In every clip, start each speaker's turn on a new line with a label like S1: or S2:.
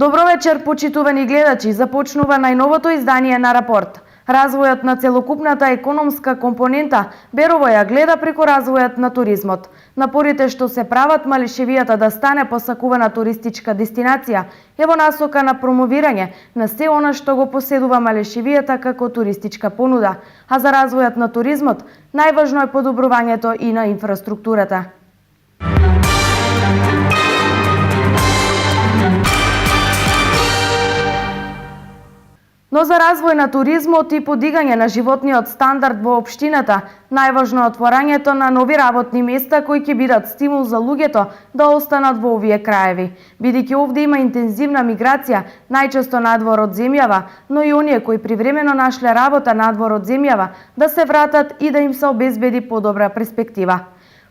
S1: Добро вечер, почитувани гледачи. Започнува најновото издание на Рапорт. Развојот на целокупната економска компонента Берово ја гледа преку развојот на туризмот. Напорите што се прават Малишевијата да стане посакувана туристичка дестинација е во насока на промовирање на се она што го поседува Малишевијата како туристичка понуда, а за развојот на туризмот најважно е подобрувањето и на инфраструктурата. Но за развој на туризмот и подигање на животниот стандард во општината, најважно е отворањето на нови работни места кои ќе бидат стимул за луѓето да останат во овие краеви. Бидејќи овде има интензивна миграција, најчесто надвор од земјава, но и оние кои привремено нашле работа надвор од земјава да се вратат и да им се обезбеди подобра перспектива.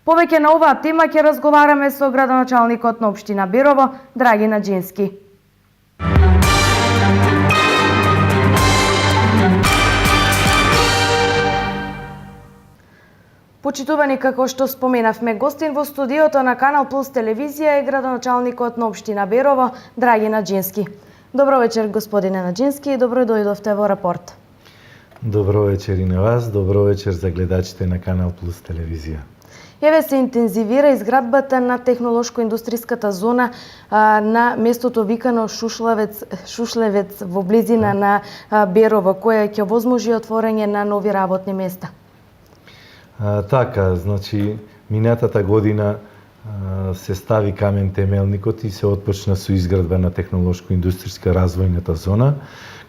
S1: Повеќе на оваа тема ќе разговараме со градоначалникот на општина Берово, Драгин Аџински. Почитувани, како што споменавме, гостин во студиото на Канал Плюс телевизија е градоначалникот на општина Берово, Драгин Аџински. Добро вечер, господине Аџински, и добро дојдовте во Рапорт.
S2: Добро вечер и на вас, добро вечер за гледачите на Канал Плюс телевизија.
S1: Еве се интензивира изградбата на технолошко-индустријската зона на местото викано Шушлевец во близина на Берово, која ќе возможи отворање на нови работни места.
S2: Така, значи, минатата година се стави камен темелникот и се отпочна со изградба на технолошко-индустријска развојната зона,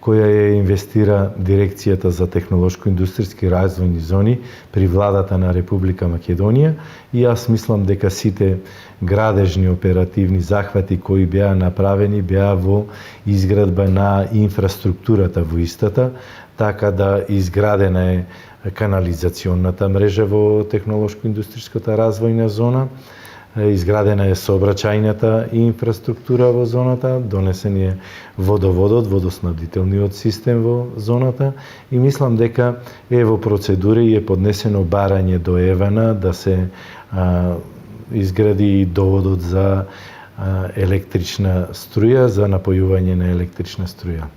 S2: која ја инвестира Дирекцијата за технолошко-индустријски развојни зони при владата на Република Македонија, и јас мислам дека сите градежни оперативни захвати кои беа направени беа во изградба на инфраструктурата во истата, така да изградена е канализационната мрежа во технолошко-индустријската развојна зона, изградена е сообраќајната инфраструктура во зоната, донесен е водоводот, водоснабдителниот систем во зоната, и мислам дека е во процедури и е поднесено барање до ЕВН да се изгради доводот за електрична струја, за напојување на електрична струја.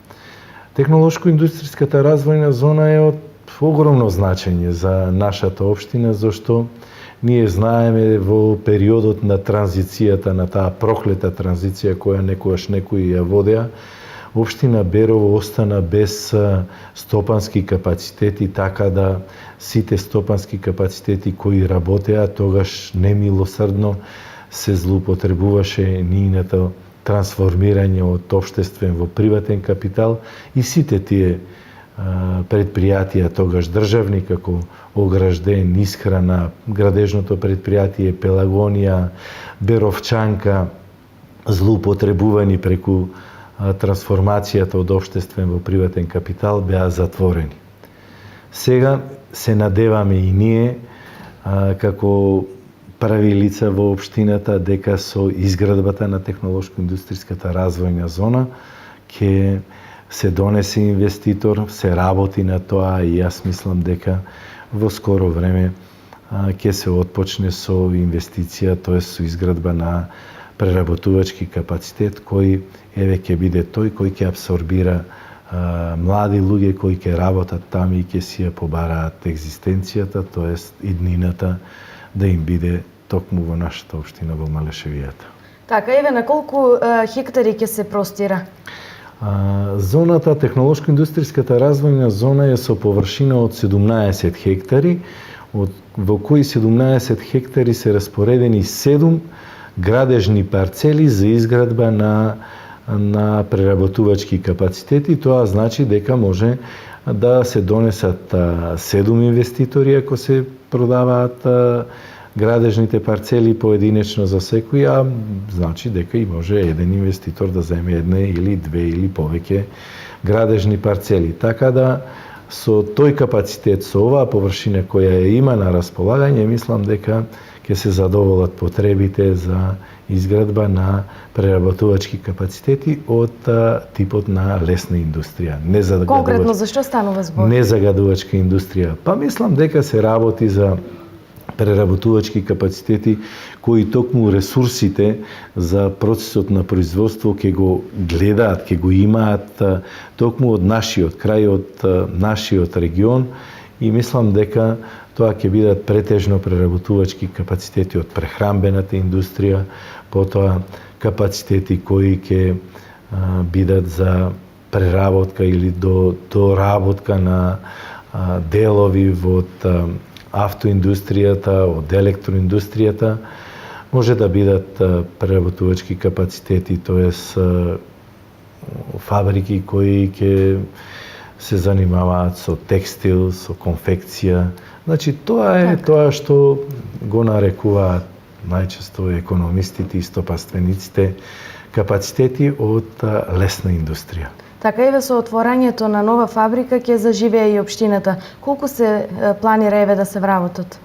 S2: Технолошко-индустријската развојна зона е од огромно значење за нашата општина, зашто ние знаеме во периодот на транзицијата, на таа проклета транзиција која некојаш некои ја водеа, општина Берово остана без стопански капацитети, така да сите стопански капацитети кои работеа тогаш немилосрдно се злоупотребуваше ниното трансформирање од општествен во приватен капитал, и сите тие предпријатија, тогаш државни, како Огражден, Исхрана, градежното предпријатие Пелагонија, Беровчанка, злоупотребувани преку трансформацијата од општествен во приватен капитал, беа затворени. Сега се надеваме и ние, како прави лица во општината, дека со изградбата на технолошко-индустријската развојна зона ќе се донесе инвеститор, се работи на тоа, и јас мислам дека во скоро време ќе се отпочне со инвестиција, тоест со изградба на преработувачки капацитет кој еве ќе биде тој кој ќе абсорбира млади луѓе кои ќе работат таму и ќе си ја побараат екзистенцијата, тоест иднината да им биде токму во нашата општина во Малишевијата.
S1: Така, еве на колку хектари ќе се простира?
S2: Зоната, технолошко-индустријската развојна зона е со површина од 17 хектари, во кои 17 хектари се распоредени 7 градежни парцели за изградба на преработувачки капацитети. Тоа значи дека може да се донесат 7 инвеститори ако се продаваат градежните парцели поединечно за секој, а значи дека и може еден инвеститор да земе една или две или повеќе градежни парцели. Така да со тој капацитет, со оваа површина која ја има на располагање, мислам дека ќе се задоволат потребите за изградба на преработувачки капацитети од типот на лесна индустрија.
S1: Конкретно зашто станува збор?
S2: Незагадувачка индустрија. Па мислам дека се работи за преработувачки капацитети кои токму ресурсите за процесот на производство ќе го гледаат, ќе го имаат токму од нашиот крај, од нашиот регион, и мислам дека тоа ќе бидат претежно преработувачки капацитети од прехранбената индустрија, потоа капацитети кои ќе бидат за преработка или доработка на делови од автоиндустријата, од електроиндустријата, може да бидат преработувачки капацитети, тоест фабрики кои ќе се занимаваат со текстил, со конфекција. Значи тоа е тоа што го нарекуваат најчесто економистите и стопанствениците капацитети од лесна индустрија.
S1: Така еве со отворањето на нова фабрика ќе заживее и општината. Колку се планира еве да се вработат?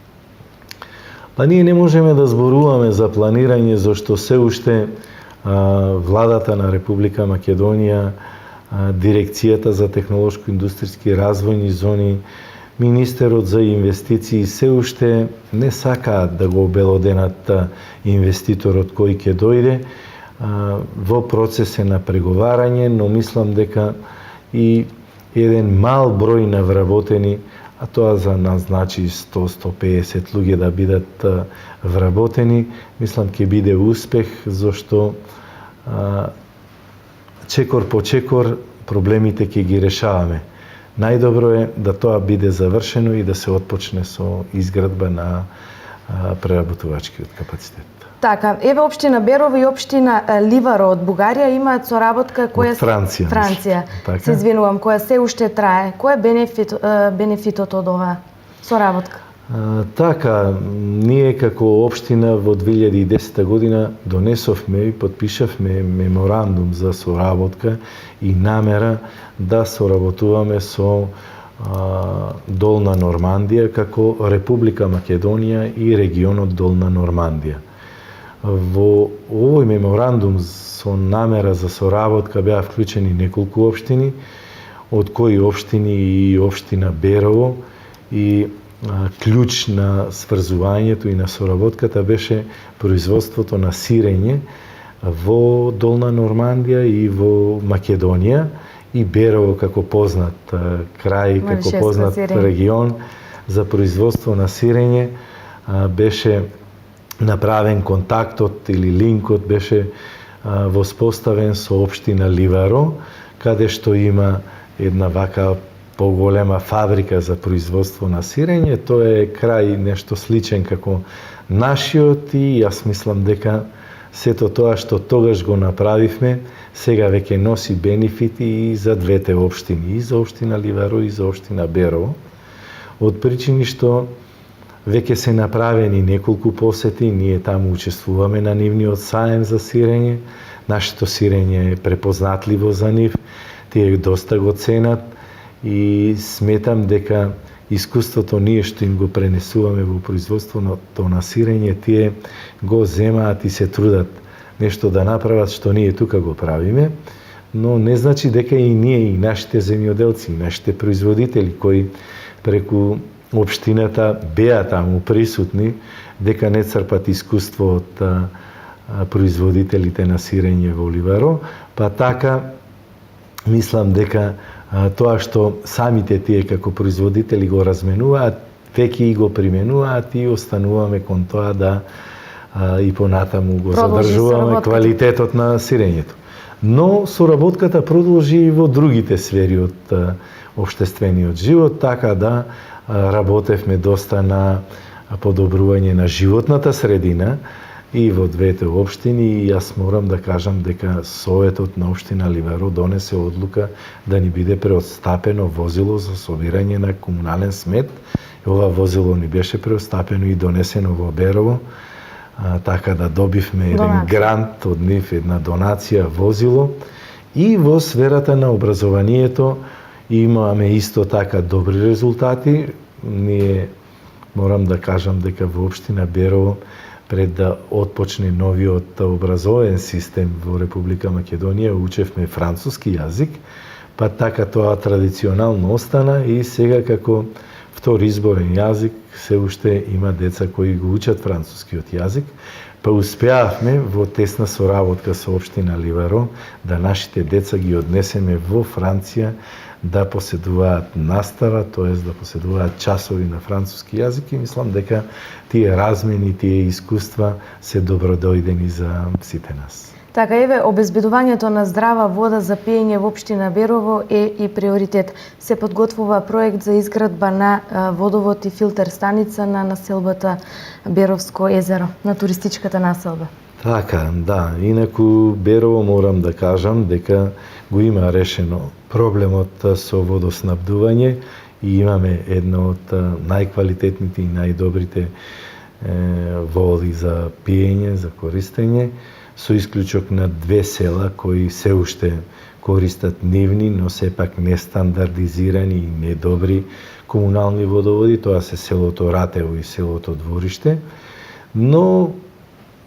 S2: Па ние не можеме да зборуваме за планирање зашто се уште владата на Република Македонија, Дирекцијата за технолошко-индустријски развојни зони, Министерот за инвестиции се уште не сакаат да го обелоденат инвеститорот кој ќе дојде. Во процес е на преговарање, но мислам дека и еден мал број на вработени, а тоа за нас значи 100-150 луѓе да бидат вработени, мислам ќе биде успех, зашто чекор по чекор проблемите ќе ги решаваме. Најдобро е да тоа биде завршено и да се отпочне со изградба на преработувачкиот капацитет.
S1: Така, еве општина Берово и општина Ливаро од Бугарија имаат соработка која
S2: од Франција.
S1: Франција.
S2: Така?
S1: Се извинувам, која се уште трае. Кој е бенефитот од оваа соработка?
S2: Така, ние како општина во 2010 година донесовме и подпишавме меморандум за соработка и намера да соработуваме со Долна Нормандија како Република Македонија и регионот Долна Нормандија. Во овој меморандум со намера за соработка беа вклучени неколку општини, од кои општини и општина Берово, и клjuč на сврзувањето и на соработката беше производството на сирење во Долна Нормандија и во Македонија, и Берово како познат крај, како познат регион за производство на сирење беше направен контактот или линкот беше воспоставен со општина Ливаро, каде што има една вака поголема фабрика за производство на сирење. Тоа е крај нешто сличен како нашиот, и јас мислам дека сето тоа што тогаш го направивме, сега веќе носи бенефити и за двете општини, и за општина Ливаро и за општина Берово, од причини што веќе се направени неколку посети, ние таму учествуваме на нивниот саем за сирење, нашето сирење е препознатливо за нив, тие доста го ценат, и сметам дека искуството ние што им го пренесуваме во производството на сирење, тие го земаат и се трудат нешто да направат што ние тука го правиме, но не значи дека и ние, и нашите земјоделци, и нашите производители кои преку општината беа таму присутни, дека не црпат искуство од производителите на сирење во Ливаро, па така мислам дека тоа што самите тие како производители го разменуваат, веќе и го применуваат, и остануваме кон тоа да и понатаму го задржуваме квалитетот на сирењето. Но соработката продолжи и во другите сфери од општествениот живот, така да работевме доста на подобрување на животната средина и во двете општини, и јас морам да кажам дека Советот на општина Ливаро донесе одлука да ни биде преотстапено возило за собирање на комунален смет. Ова возило ни беше преотстапено и донесено во Берово, така да добивме еден грант од нив, една донација возило. И во сферата на образованието имаме исто така добри резултати. Ние морам да кажам дека во општина Берово, пред да отпочне новиот образовен систем во Република Македонија, учевме француски јазик, па така тоа традиционално остана, и сега како втор изборен јазик, се уште има деца кои го учат францускиот јазик, па успеавме во тесна соработка со општина Ливаро да нашите деца ги однесеме во Франција да поседуваат настава, тоест да поседуваат часови на француски јазик и мислам дека тие размени, тие искуства се добродојдени за сите нас.
S1: Така еве, обезбедувањето на здрава вода за пиење во општина Берово е и приоритет. Се подготвува проект за изградба на водовод и филтер станица на населбата Беровско езеро, на туристичката населба.
S2: Така, да. Инаку Берово морам да кажам дека го има решено проблемот со водоснабдување и имаме една од најквалитетните и најдобрите води за пиење, за користење, со исклучок на 2 села кои се уште користат нивни, но сепак нестандардизирани и недобри комунални водоводи, тоа се селото Ратево и селото Двориште, но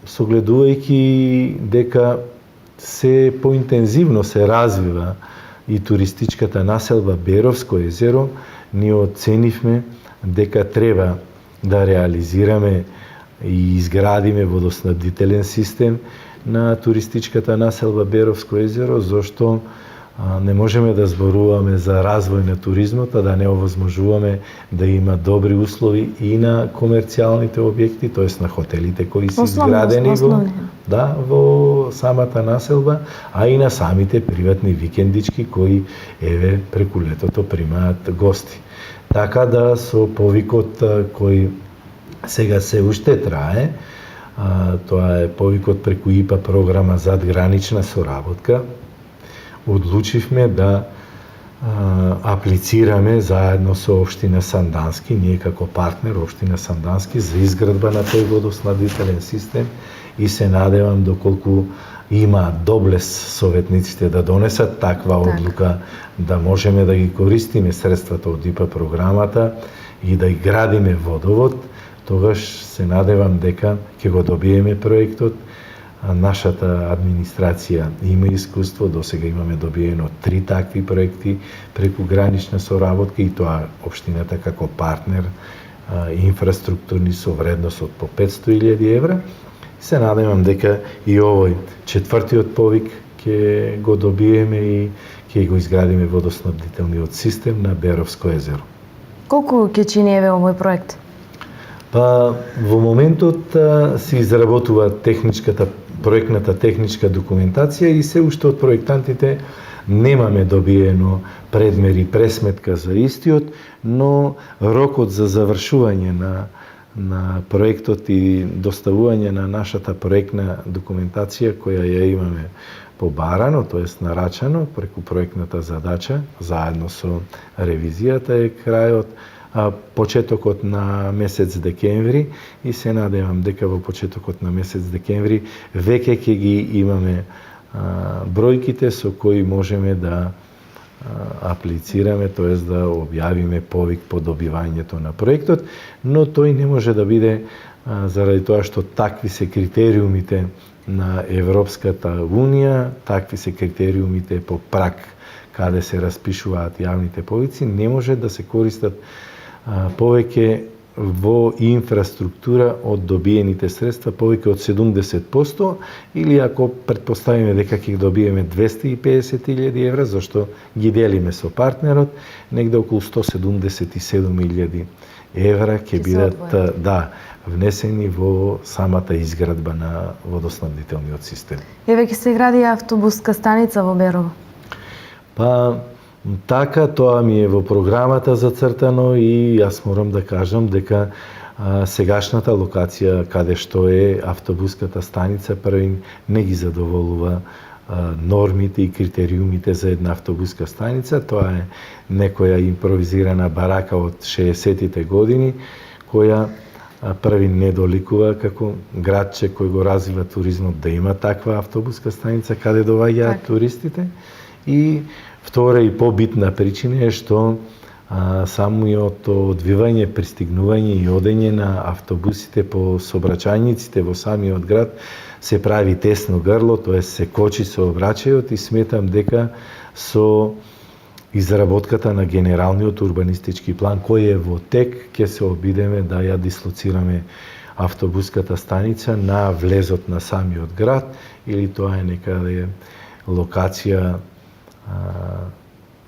S2: согледувајќи дека се поинтензивно се развива и туристичката населба Беровско езеро, ние оценивме дека треба да реализираме и изградиме водоснабдителен систем на туристичката населба Беровско езеро, зашто не можеме да зборуваме за развој на туризмот, а да не овозможуваме да има добри услови и на комерцијалните објекти, тоест на хотелите кои се изградени во самата населба, а и на самите приватни викендички кои еве преку летото примаат гости. Така да со повикот кој сега се уште трае, тоа е повикот преку ИПА програма за гранична соработка, одлучивме да аплицираме заедно со општина Сандански, ние како партнер општина Сандански, за изградба на тој водоснабдителен систем и се надевам доколку има доблес советниците да донесат таква одлука, да можеме да ги користиме средствата од ИПА програмата и да ги градиме водовод, тогаш се надевам дека ќе го добиеме проектот. Нашата администрација има искуство, досега имаме добиено 3 такви проекти преку гранична соработка и тоа општината како партнер инфраструктурни со вредност од по 500.000 евра. Се надевам дека и овој четвртиот повик ќе го добиеме и ќе го изградиме водоснабдителниот систем на Беровско езеро.
S1: Колку ќе чини еве овој проект?
S2: Па во моментот се изработува проектната техничка документација и се уште од проектантите немаме добиено предмер и пресметка за истиот, но рокот за завршување на проектот и доставување на нашата проектна документација која ја имаме побарано, тоест нарачано преку проектната задача, заедно со ревизијата е крајот почетокот на месец декември и се надевам дека во почетокот на месец декември веќе ќе ги имаме бројките со кои можеме да аплицираме, тоест да објавиме повик по добивањето на проектот, но тој не може да биде заради тоа што такви се критериумите на Европската Унија, такви се критериумите по праг каде се распишуваат јавните повици, не може да се користат повеќе во инфраструктура од добиените средства, повеќе од 70%, или ако предпоставиме дека ќе добиеме 250.000 евра, зашто ги делиме со партнерот, негде околу 177.000 евра ќе бидат внесени во самата изградба на водоснабдителниот систем.
S1: Еве ќе се гради автобуска станица во Берово.
S2: Па така, тоа ми е во програмата зацртано и јас морам да кажам дека сегашната локација каде што е автобуската станица први не ги задоволува нормите и критериумите за една автобуска станица. Тоа е некоја импровизирана барака од 60-тите години, која први не доликува како градче кој го развива туризмот да има таква автобуска станица каде доаѓаат туристите. И втора и побитна причина е што самиот одвивање, пристигнување и одење на автобусите по сообраќајниците во самиот град се прави тесно грло, тоа се кочи сообраќајот и сметам дека со изработката на генералниот урбанистички план кој е во тек, ќе се обидеме да ја дислоцираме автобуската станица на влезот на самиот град или тоа е некаде локација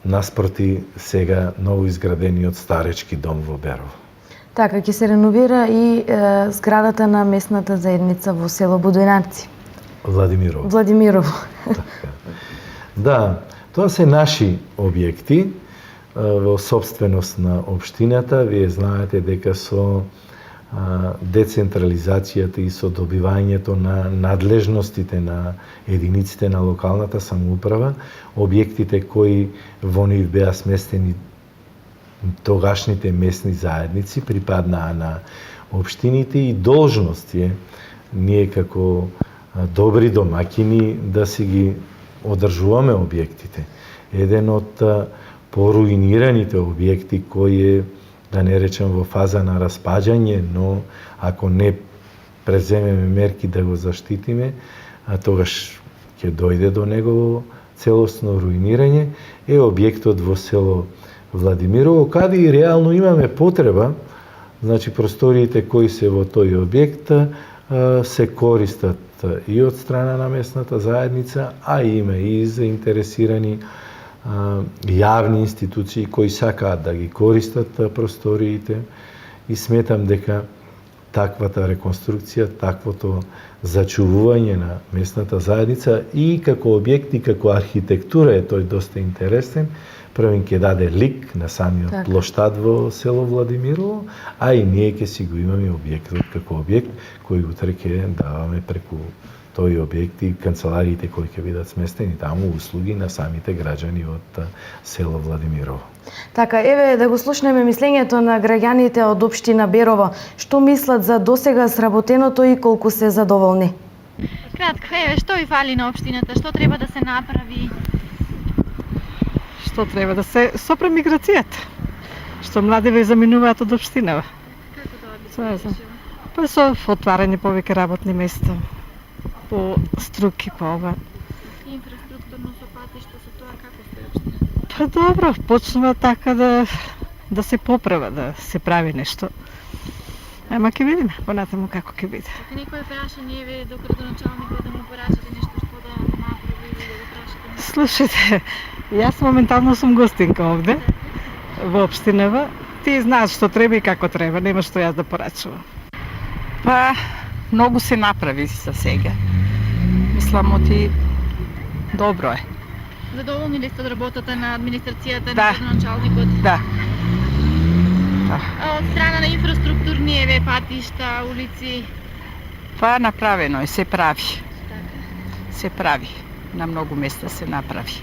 S2: наспроти сега ново изградениот старечки дом во Берово.
S1: Така, ќе се реновира и зградата на местната заедница во село Будојнаци.
S2: Владимирово. Така. Да, тоа се наши објекти во собственост на општината. Вие знаете дека со децентрализацијата и со добивањето на надлежностите на единиците на локалната самоуправа, објектите кои во нив беа сместени тогашните местни заедници припаднаа на општините и должност е ние како добри домаќини да си ги одржуваме објектите. Еден од поруинираните објекти кој е, да не речем, во фаза на распаѓање, но ако не преземеме мерки да го заштитиме, тогаш ќе дојде до негово целосно руинирање, е објектот во село Владимирово, каде и реално имаме потреба, значи просториите кои се во тој објект се користат и од страна на местната заедница, а има и заинтересирани јавни институции кои сакаат да ги користат просториите и сметам дека таквата реконструкција, таквото зачувување на местната заедница и како објект и како архитектура е тој доста интересен. Првен ќе даде лик на самиот плоштад во село Владимирово, а и ние ќе си го имаме објектот како објект кој утре ќе даваме преку тој објект и канцелариите кои ќе бидат сместени таму услуги на самите граѓани од село Владимирово.
S1: Така, еве да го слушнеме мислењето на граѓаните од општина Берово. Што мислат за досега сработеното и колку се задоволни?
S3: Кратко, еве, што ви фали на општината? Што треба да се направи?
S4: Што треба да се сопре миграцијата? Што младиве заминуваат од општинава?
S3: Како тоа би се решило?
S4: Па со отварање повеќе работни места, по струки, по ова.
S3: Инфраструктурно со патишта, со тоа како стои општината?
S4: Па добро, почнува така да се поправа, да се прави нешто. Ама ќе видиме понатаму како ќе биде.
S3: Ако некој прашање, еве, до градоначалникот да му порачате нешто што да направи или да го прашате нешто?
S4: Слушайте, јас моментално сум гостинка овде, во општинава. Ти знаеш што треба и како треба, нема што јас да порачувам.
S5: Па, многу се направи за сега. Мислам, оти добро е.
S3: Задоволни ли сте од работата на администрацијата, на
S5: Да.
S3: градоначалникот?
S5: Да.
S3: А од страна на инфраструктурни, еве, патишта, улици?
S5: Па, направено е, се прави.
S3: Така.
S5: Се прави. На многу места се направи.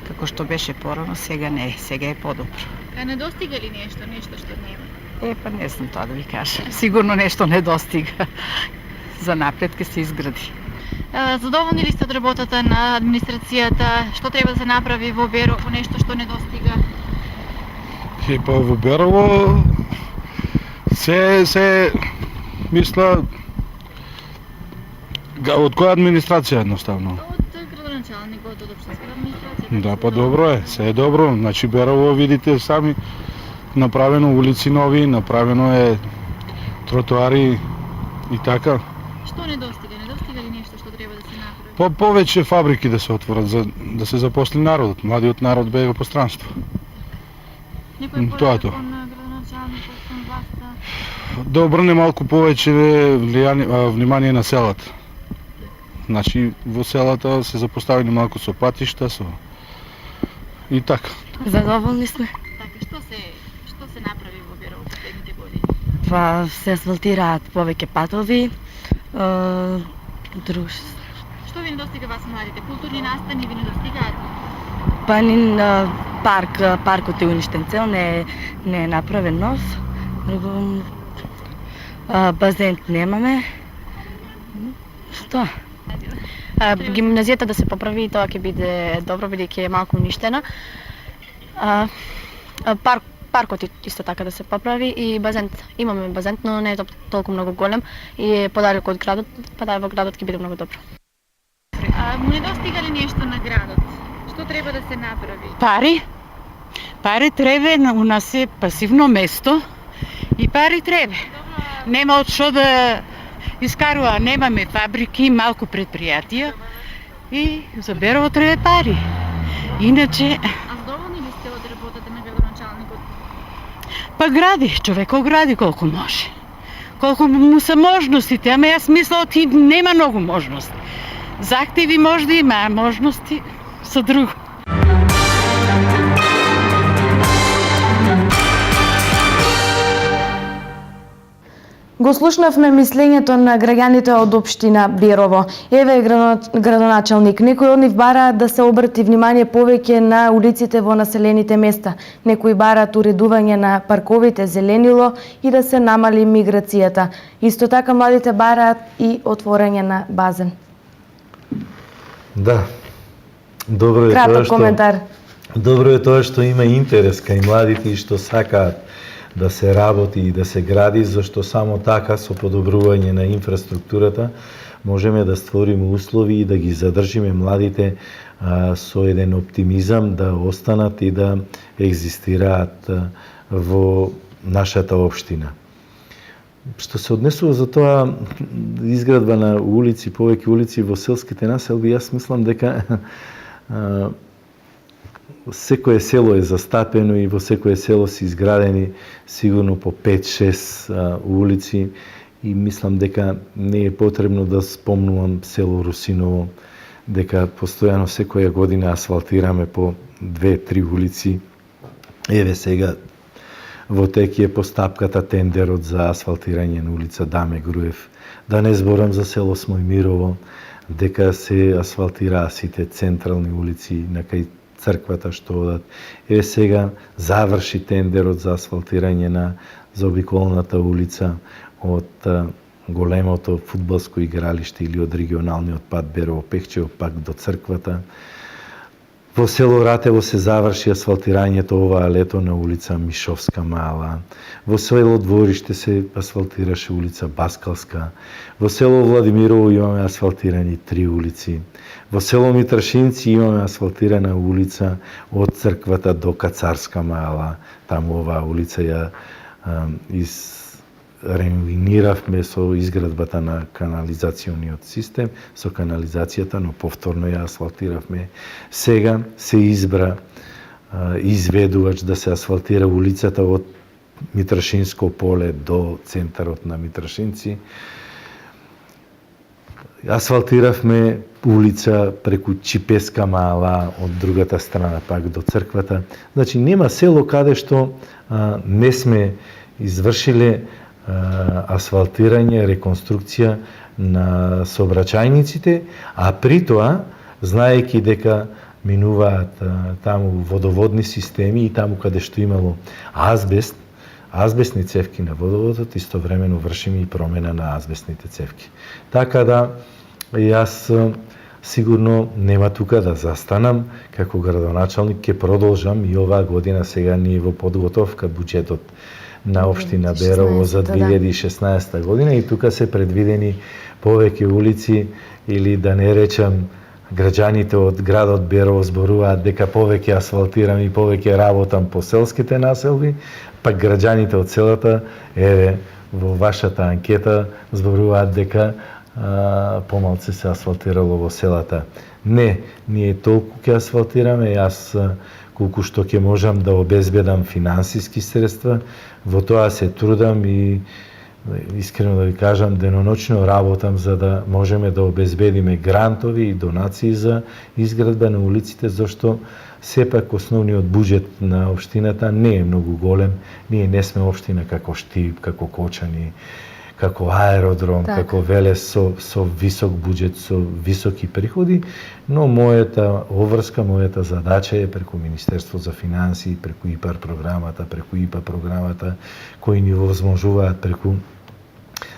S5: Како што беше порано, сега не е. Сега е подобро.
S3: А недостига ли нешто што нема?
S5: Па не знам тоа да ви кажам. Сигурно нешто недостига. За напред ќе се изгради.
S3: Задоволни ли сте од работата на администрацијата? Што треба да се направи во Берово, нешто што недостига?
S6: Па во Берово се мисла од која администрација едноставно?
S3: Од градоначалникот, од општинската администрација.
S6: Да, па добро е, се е добро. Значи Берово видите сами направено улици нови, направено е тротоари и така.
S3: Што недостига? Недостига ли нешто што треба да се направи?
S6: Па повеќе фабрики да се отворат за да се запосли народот. Младиот народ бега по странство.
S3: Некој
S6: тоа е
S3: порака
S6: тоа.
S3: кон градоначалникот, кон власта?
S6: Да обрне малку повеќе внимание на селата. Значи во селата се запоставени малку со патишта, со и така.
S7: Задоволни сме.
S3: Така, што се направи во Берово последните години?
S7: Па се асфалтираат повеќе патови. Друг.
S3: Што ви недостига вас младите? Културни настани ви недостигаат?
S7: Па паркот е уништен цел, не е направен нов. Друго, базен немаме. Што?
S8: Гимназијата да се поправи и тоа ќе биде добро бидејќи е малку уништена. Паркот исто така да се поправи и базент. Имаме базент, но не е толку многу голем и е подалеку од градот, па да во градот ќе биде многу добро.
S3: Му недостига ли нешто на градот? Што треба да се направи?
S5: Пари. Пари треба, у нас е пасивно место и пари треба. Нема од што да искарува, немаме фабрики, малку предпријатија и за Берово треба пари. Иначе,
S3: А задоволни ли сте од работата на градоначалникот?
S5: па гради, човекот гради колку може. Колку му се можностите, ама јас мислам ти нема многу можности. Захтеви може да има, а можности со друго.
S1: Го слушнавме мислењето на граѓаните од општина Берово. Еве градоначалник, некои од нив бараат да се обрати внимание повеќе на улиците во населените места. Некои бараат уредување на парковите, зеленило и да се намали миграцијата. Исто така младите бараат и отворање на базен.
S2: Да. Добро е
S1: Краток
S2: тоа што
S1: коментар.
S2: Добро е тоа што има интерес кај младите и што сакаат да се работи и да се гради, зашто само така со подобрување на инфраструктурата можеме да створиме услови и да ги задржиме младите со еден оптимизам да останат и да екзистираат во нашата општина. Што се однесува за тоа изградба на улици, повеќе улици во селските населби, јас мислам дека секое село е застапено и во секое село се изградени сигурно по 5-6 улици и мислам дека не е потребно да спомнувам село Русиново, дека постојано секоја година асфалтираме по 2-3 улици. Еве сега во тек е постапката тендерот за асфалтирање на улица Даме Груев. Да не зборам за село Смојмирово, дека се асфалтираа сите централни улици на кај црквата што одат. Еве сега заврши тендерот за асфалтирање на заобиколната улица од големото фудбалско игралиште или од регионалниот пат Берово Пехчево пак до црквата. Во село Ратево се заврши асфалтирањето оваа лето на улица Мишовска мала. Во село Двориште се асфалтираше улица Баскалска. Во село Владимирово имаме асфалтирани 3 улици. Во село Митрашинци имаме асфалтирана улица од црквата до Кацарска мала. Таму оваа улица ја реновиниравме со изградбата на канализациониот систем, со канализацијата, но повторно ја асфалтиравме. Сега се избра изведувач да се асфалтира улицата од Митрашинско поле до центарот на Митрашинци. Асфалтиравме улица преку Чипеска мала од другата страна пак до црквата. Значи нема село каде што не сме извршиле асфалтирање, реконструкција на сообраќајниците, а при тоа, знаејќи дека минуваат таму водоводни системи и таму каде што имало азбестни цевки на водоводот, истовремено вршиме и промена на азбестните цевки. Така да, јас сигурно нема тука да застанам, како градоначалник ќе продолжам и оваа година, сега ние во подготовка буџетот на општина Берово за 2016 година и тука се предвидени повеќе улици или да не речам граѓаните од градот Берово зборуваат дека повеќе асфалтирам и повеќе работам по селските населби, пак граѓаните од селата, еве, во вашата анкета зборуваат дека помалце се асфалтирало во селата. Не, ние толку ќе асфалтираме, јас колку што ќе можам да обезбедам финансиски средства, во тоа се трудам и искрено да ви кажам, деноночно работам за да можеме да обезбедиме грантови и донации за изградба на улиците, зашто сепак основниот буџет на општината не е многу голем. Ние не сме општина како Штип, како Кочани, како аеродром, како Велес со висок буџет, со високи приходи, но мојата обврска, мојата задача е преку Министерство за финансии, преку ИПАР програмата, преку ИПА програмата, кои ни возможуваат преку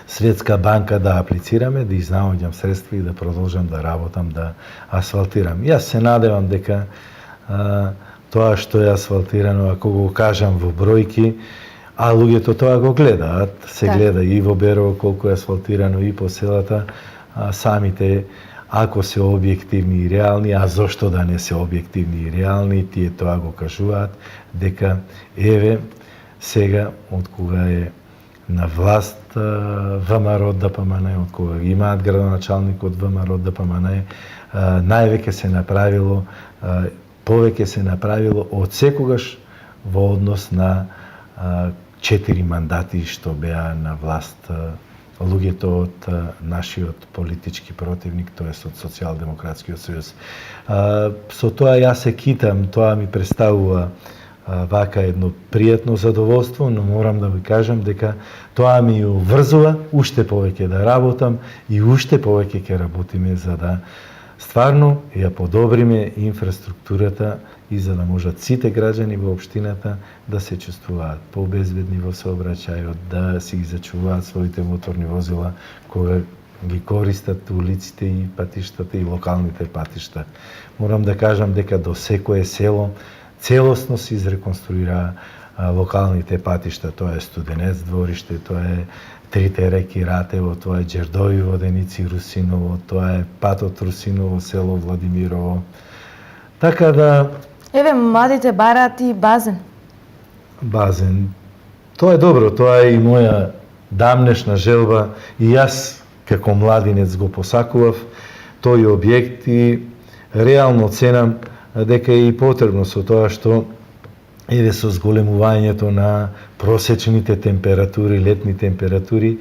S2: Светска банка да аплицираме, да изнаоѓам средства и да продолжам да работам, да асфалтирам. Јас се надевам дека тоа што е асфалтирано, ако го кажам во бројки, а луѓето тоа го гледаат, се гледа и во Берово колку е асфалтирано и по селата, самите ако се објективни и реални, а зошто да не се објективни и реални, тие тоа го кажуваат, дека еве сега, од кога е на власт ВМРО ДПМН, од кога имаат градоначалник од ВМРО ДПМН, највеќе се направило, повеќе се направило од секогаш во однос на 4 мандати што беа на власт луѓето од нашиот политички противник, тоест од Социјалдемократскиот сојуз. Со тоа јас се китам, тоа ми представува вака едно пријатно задоволство, но морам да ви кажам дека тоа ми уврзува уште повеќе да работам и уште повеќе ќе работиме за да стварно ја подобриме инфраструктурата и за да можат сите граѓани во општината да се чувствуваат побезбедни во сообраќајот, да си ги зачуваат своите моторни возила кога ги користат улиците и патиштата и локалните патишта. Морам да кажам дека до секое село целосно се изреконструира локалните патишта, тоа е Студенец двориште, тоа е Трите реки Ратево, тоа е Џердови Воденици Русиново, тоа е патот Русиново село Владимирово. Така да
S1: Еве, младите бараат и базен.
S2: Базен. Тоа е добро, тоа е и моја дамнешна желба и јас како младинец го посакував тој објект и реално ценам дека е и потребно со тоа што еве со зголемувањето на просечните температури, летни температури,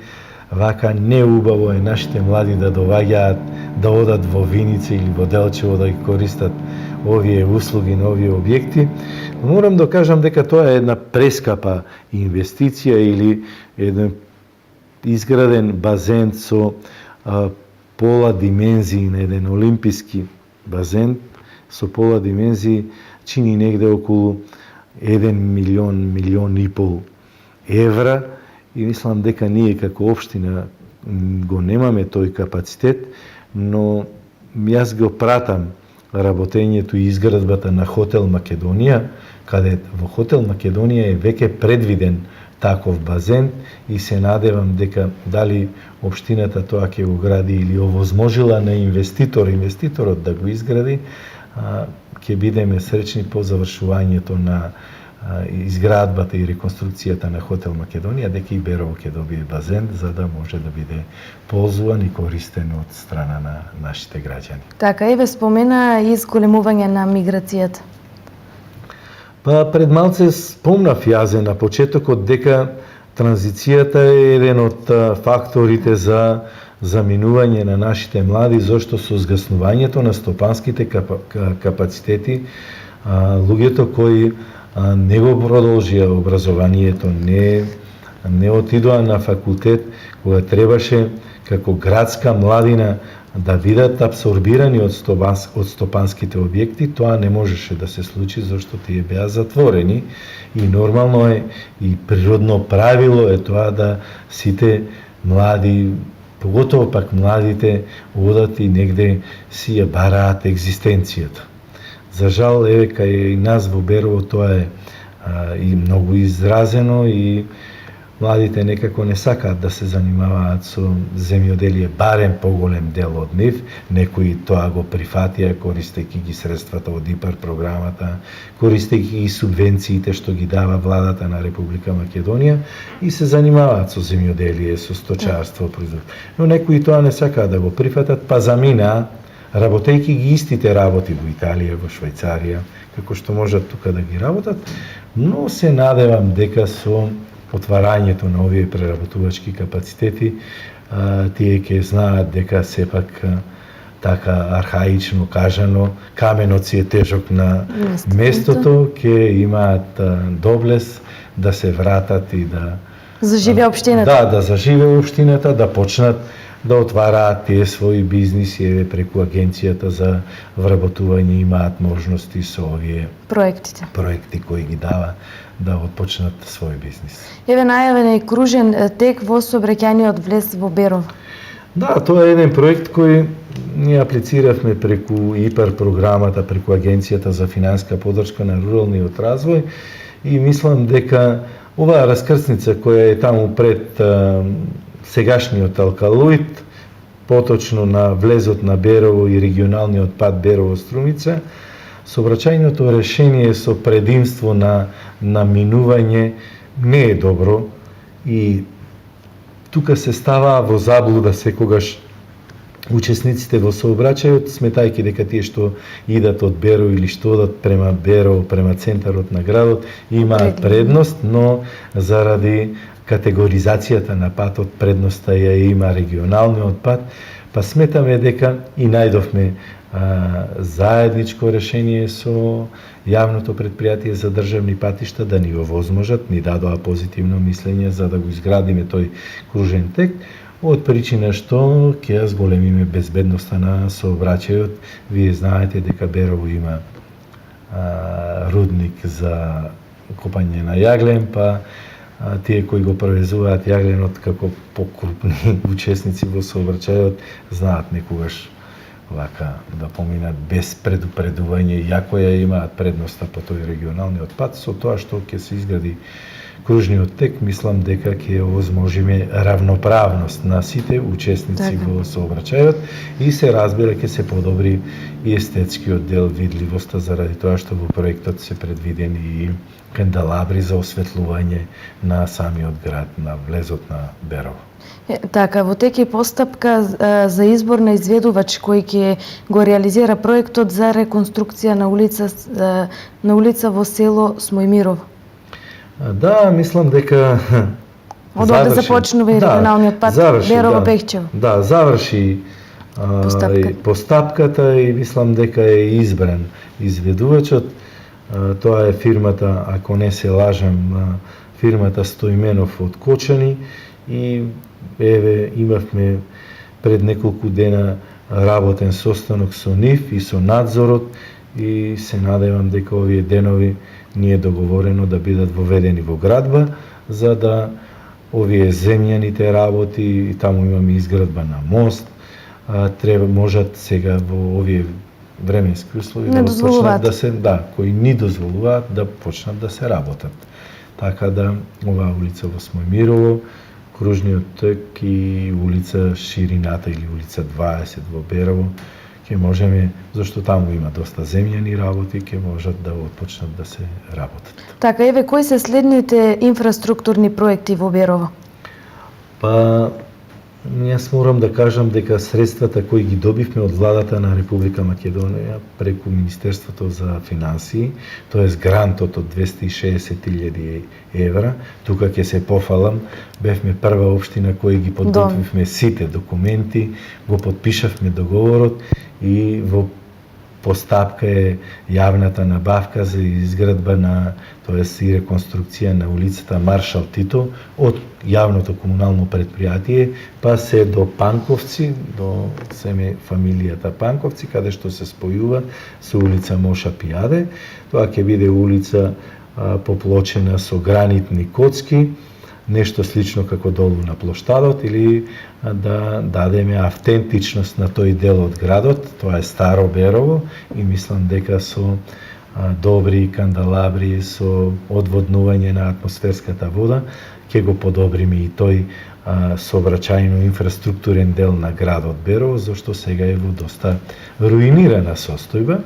S2: вака неубаво е нашите млади да доваѓаат, да одат во Виница или во Делчево да ги користат овие услуги на овие објекти. Морам да кажам дека тоа е една прескапа инвестиција или еден изграден базен со пола димензии на еден олимписки базен со пола димензии чини негде околу 1 милион, милион и пол евра и мислам дека ние како општина го немаме тој капацитет, но јас го пратам работењето и изградбата на Хотел Македонија, каде во Хотел Македонија е веќе предвиден таков базен и се надевам дека дали општината тоа ќе го гради или овозможила на инвеститорот да го изгради, ќе бидеме среќни по завршувањето на изградбата и реконструкцијата на Хотел Македонија, дека и Берово ќе добие базен за да може да биде ползуван и користен од страна на нашите граѓани.
S1: Така, еве спомена и зголемување на миграцијата.
S2: Па пред малце спомнав јазе на почетокот дека транзицијата е еден од факторите за заминување на нашите млади, зашто со згаснувањето на стопанските капацитети, луѓето кои не го продолжија образованието, не отидоа на факултет, кога требаше како градска младина да бидат абсорбирани од стопанските објекти, тоа не можеше да се случи зашто тие беа затворени и нормално е и природно правило е тоа да сите млади, поготово пак младите, одат и негде си ја бараат екзистенцијата. За жал, еве кај нас во Берово тоа е и многу изразено и младите некако не сакаат да се занимаваат со земјоделие, барем поголем дел од нив, некои тоа го прифатија користејќи ги средствата од ИПАР програмата, користејќи ги субвенциите што ги дава владата на Република Македонија и се занимаваат со земјоделие, со сточарство, но некои тоа не сакаат да го прифатат, па заминаа работејќи ги истите работи во Италија, во Швајцарија, како што можат тука да ги работат, но се надевам дека со отварањето на овие преработувачки капацитети, тие ќе знаат дека сепак така архаично кажано, каменот си е тежок на местото, ќе имаат доблес да се вратат и да
S1: заживе општината.
S2: Да заживе општината, да почнат да отвараат тие своји бизниси, еве преку агенцијата за вработување имаат можности со овие проекти кои ги дава да отпочнат свој бизнис.
S1: Еве најавен е и кружен тек во сообраќајниот влез во Берово.
S2: Да, тоа е еден проект кој ние аплициравме преку ИПАР програмата, преку Агенцијата за финансиска поддршка на руралниот развој и мислам дека оваа раскрсница која е таму пред сегашниот алкалоид, поточно на влезот на Берово и регионалниот пат Берово-Струмица, сообраќајното решение со предимство на минување не е добро и тука се става во заблуда секогаш учесниците во сообраќајот, сметајќи дека тие што идат од Берово или што одат према Берово, према центарот на градот, имаат предност, но заради категоризацијата на патот предноста ја има регионалниот пат, па сметаме дека и најдовме заедничко решение со јавното предпријатие за државни патишта да ни овозможат, ни дадоа позитивно мислење за да го изградиме тој кружен тек, од причина што ќе ја зголемиме безбедноста на сообраќајот. Вие знаете дека Берово има рудник за копање на јаглен, па тие кои го превезуваат јагленот како покрупни учесници во сообраќајот знаат некогаш вака да поминат без предупредување, иако ја имаат предноста по тој регионалниот пат, со тоа што ќе се изгради кружниот тек, мислам дека ќе овозможиме равноправност на сите учесници во сообраќајот и се разбира ќе се подобри и естетскиот дел, видливоста, заради тоа што во проектот се предвидени и канделабри за осветлување на самиот град, на влезот на Берово.
S1: Така, во тек е постапка за избор на изведувач кој ќе го реализира проектот за реконструкција на улица во село Смојмирово.
S2: Да, мислам дека
S1: од овде започнува и регионалниот пат Берово-Бехчево.
S2: Да, заврши постапката и мислам дека е избран изведувачот. Тоа е фирмата, ако не се лажам, фирмата Стоименов од Кочани и еве имавме пред неколку дена работен состанок со нив и со надзорот и се надевам дека овие денови ни е договорено да бидат воведени во градба, за да овие земјаните работи, и таму имаме изградба на мост, можат сега во овие временски услови да почнат да се, кои ни дозволуваат да почнат да се работат. Така да оваа улица во Смојмирово, кружниот тек и улица Ширината или улица 20 во Берово, ќе можеме, зашто таму има доста земјани работи, ќе можат да отпочнат да се работат.
S1: Така, еве, кои се следните инфраструктурни проекти во Берово?
S2: Па, јас морам да кажам дека средствата кои ги добивме од владата на Република Македонија преку Министерството за финансии, тоест грантот од 260.000 евра, тука ќе се пофалам, бевме прва општина кои ги подготвивме сите документи, го подпишавме договорот и во постапка е јавната набавка за изградба на, тоест и реконструкција на улицата Маршал Тито од јавното комунално предпријатие, па се до Панковци, до фамилијата Панковци, каде што се спојува со улица Моша Пијаде. Тоа ќе биде улица поплочена со гранитни коцки, нешто слично како долу на плоштадот, или да дадеме автентичност на тој дел од градот. Тоа е Старо Берово и мислам дека со добри канделабри, со одводнување на атмосферската вода, ќе го подобриме и тој сообраќајно инфраструктурен дел на градот Берово, зашто сега е во доста руинирана состојба.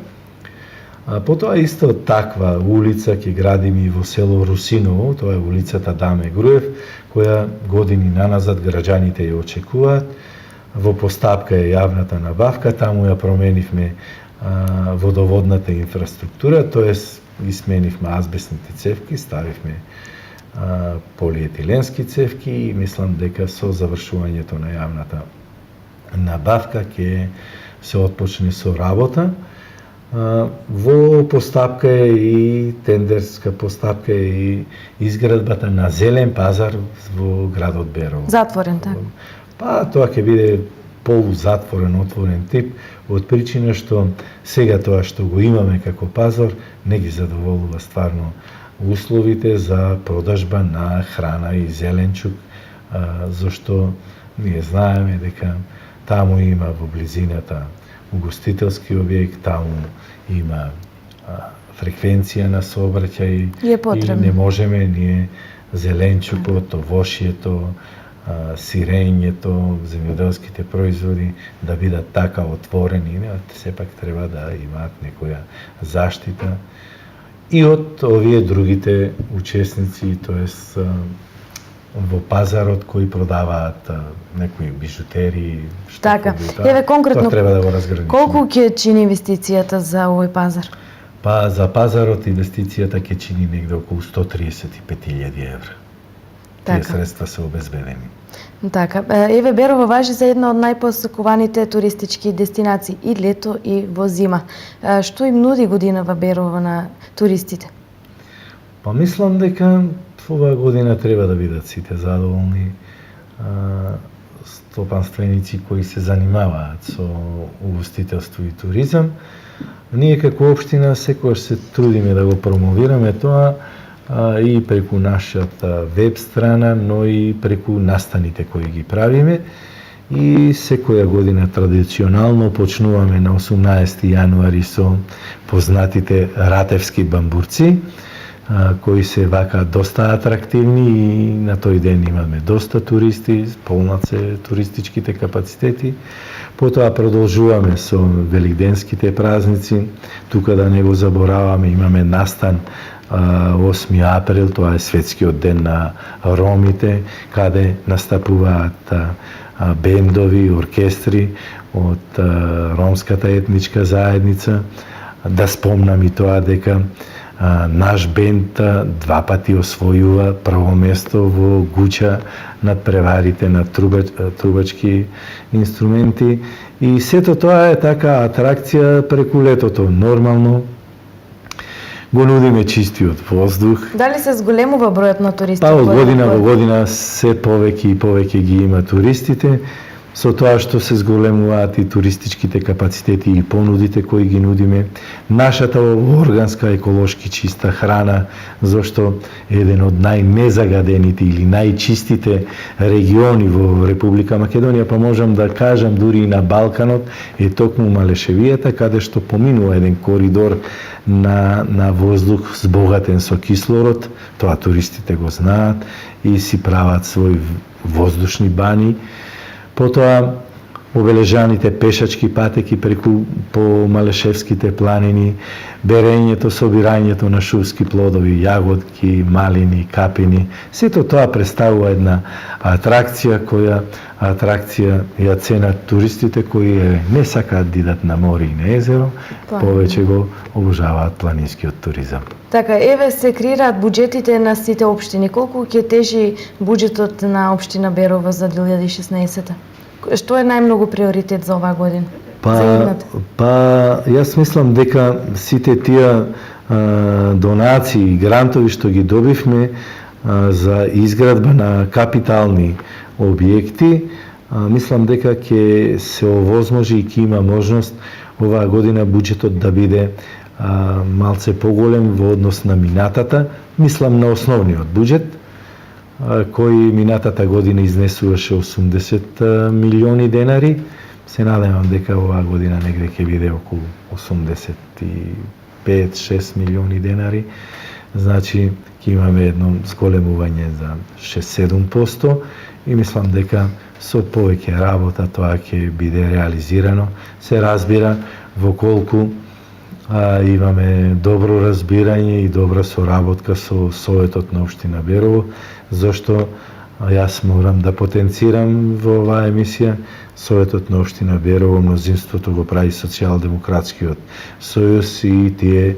S2: Потоа исто таква улица ќе градиме и во село Русиново, тоа е улицата Даме Груев, која години наназад граѓаните ја очекуваат. Во постапка е јавната набавка, таму ја променивме водоводната инфраструктура, тоест ги сменивме азбестните цевки, ставивме полиетиленски цевки и мислам дека со завршувањето на јавната набавка ќе се отпочне со работа. Во постапка е и тендерска постапка е и изградбата на зелен пазар во градот Берово.
S1: Затворен, така?
S2: Па тоа ќе биде полузатворен, отворен тип, од причина што сега тоа што го имаме како пазар не ги задоволува стварно условите за продажба на храна и зеленчук, зашто ние знаеме дека таму има во близината угостителски објект, таму има фреквенција на сообраќај и не можеме ние зеленчукот, овошјето, сирењето, земјоделските производи да бидат така отворени, сепак треба да имаат некоја заштита и од овие другите учесници, тоест во пазарот кои продаваат некои бижутери, што
S1: Така,
S2: тоа,
S1: еве конкретно,
S2: тоа треба да го разграничиме.
S1: колку ќе чини инвестицијата за овој пазар?
S2: Па за пазарот инвестицијата ќе чини негде околу 135.000 евра. Тие
S1: Така.
S2: средства се обезбедени.
S1: Така, еве Берово важи за една од најпосекуваните туристички дестинации и лето и во зима. Што им нуди годинава Берово на туристите?
S2: Па мислам дека оваа година треба да бидат сите задоволни стопанственици кои се занимаваат со угостителство и туризам. Ние како општина секогаш се трудиме да го промовираме тоа и преку нашата веб страна, но и преку настаните кои ги правиме. И секоја година традиционално почнуваме на 18 јануари со познатите ратевски бамбурци, кои се вака доста атрактивни и на тој ден имаме доста туристи, полнат се туристичките капацитети. Потоа продолжуваме со великденските празници, тука да не го забораваме, имаме настан 8 април, тоа е светскиот ден на ромите, каде настапуваат бендови, оркестри од ромската етничка заедница. Да спомнам и тоа дека наш бенд два пати освојува прво место во Гуча над преварите на трубачки инструменти и сето тоа е така атракција преку летото. Нормално го нудиме чистиот воздух.
S1: Дали се зголемува бројот на туристи?
S2: Па од година во година се повеќе и повеќе ги има туристите. Со тоа што се зголемуваат и туристичките капацитети и понудите кои ги нудиме, нашата органска еколошки чиста храна, зашто еден од најнезагадените или најчистите региони во Република Македонија, па можам да кажам дури и на Балканот, е токму Малешевијата, каде што поминува еден коридор на воздух збогатен со кислород, тоа туристите го знаат и си прават своји воздушни бани. Потоа обележаните пешачки патеки преку по Малешевските планини, берењето, собирањето на шумски плодови, јаготки, малини, капини, сето тоа представува една атракција ја ценат туристите кои не сакаат да идат на море и на езеро, повеќе го обожаваат планинскиот туризам.
S1: Така, еве се креираат буџетите на сите општини. Колку ќе тежи буџетот на општина Берово за 2016? Што е најмногу приоритет за оваа година?
S2: Јас мислам дека сите тие донации и грантови што ги добивме за изградба на капитални објекти, мислам дека ќе се овозможи и ќе има можност оваа година буџетот да биде малце поголем во однос на минатата, мислам на основниот буџет, кој минатата година изнесуваше 80 милиони денари. Се надевам дека оваа година негде ќе биде околу 85-6 милиони денари. Значи, ќе имаме едно зголемување за 6-7% и мислам дека со повеќе работа тоа ќе биде реализирано. Се разбира во колку имаме добро разбирање и добра соработка со Советот на општина Берово, зашто јас морам да потенцирам во оваа емисија Советот на општина Берово, мнозинството го прави Социјалдемократскиот сојуз и тие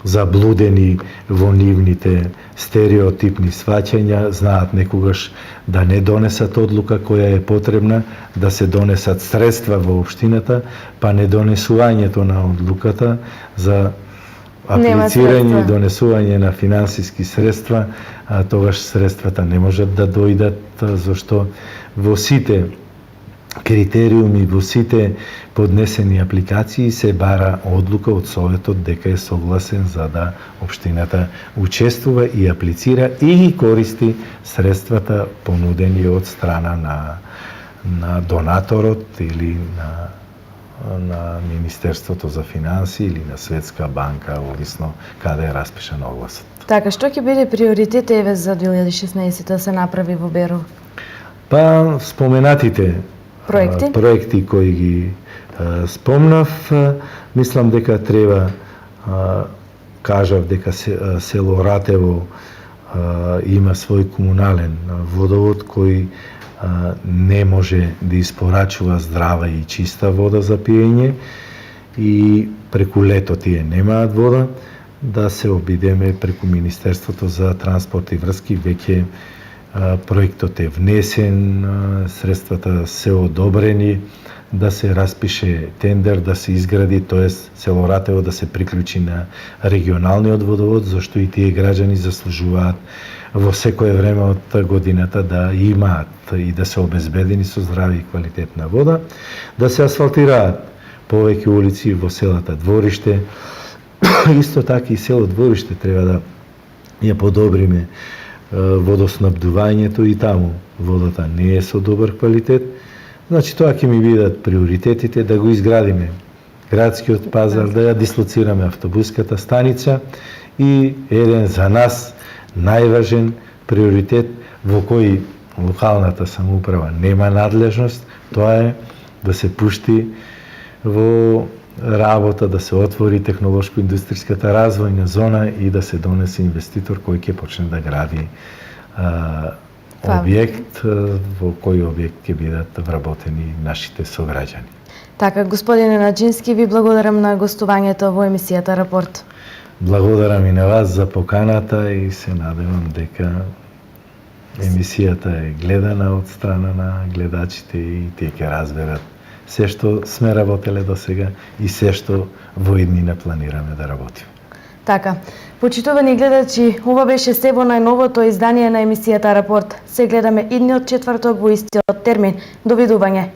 S2: заблудени во нивните стереотипни сваќања знаат некогаш да не донесат одлука која е потребна, да се донесат средства во општината, па недонесувањето на одлуката за аплицирање и донесување на финансиски средства, тогаш средствата не можат да дојдат, зашто во сите критериуми, во сите поднесени апликации се бара одлука од Советот дека е согласен за да општината учествува и аплицира и ги користи средствата понудени од страна на донаторот или на на Министерството за финанси или на Светска банка, овисно каде е распишан огласот.
S1: Така, што ќе биде приоритет еве за 2016 да се направи во Берово?
S2: Па споменатите проекти кои ги спомнав, мислам дека треба, кажав дека село Ратево има свој комунален водовод кој не може да испорачува здрава и чиста вода за пиење и преку лето тие немаат вода, да се обидеме преку Министерството за транспорт и врски. Веќе проектот е внесен, средствата се одобрени, да се распише тендер, да се изгради, тоест село Ратево да се приклучи на регионалниот водовод, зашто и тие граѓани заслужуваат во секое време од годината да имаат и да се обезбедени со здрава и квалитетна вода, да се асфалтираат повеќе улици во селата Двориште. Исто така и село Двориште треба да ја подобриме водоснабдувањето, и таму водата не е со добар квалитет. Значи тоа ќе ми бидат приоритетите, да го изградиме градскиот пазар, да ја дислоцираме автобуската станица и еден за нас најважен приоритет во кој локалната самоуправа нема надлежност, тоа е да се пушти во работа, да се отвори технолошко-индустријската развојна зона и да се донесе инвеститор кој ќе почне да гради објект, во кој објект ќе бидат вработени нашите сограѓани.
S1: Така, господине Наџински, ви благодарам на гостувањето во емисијата Рапорт.
S2: Благодарам и на вас за поканата и се надевам дека емисијата е гледана од страна на гледачите и тие ќе разберат се што сме работеле до сега и се што во иднина планираме да работиме.
S1: Така, почитувани гледачи, ова беше се во најновото издание на емисијата Рапорт. Се гледаме идниот четврток во истиот термин. Довидување.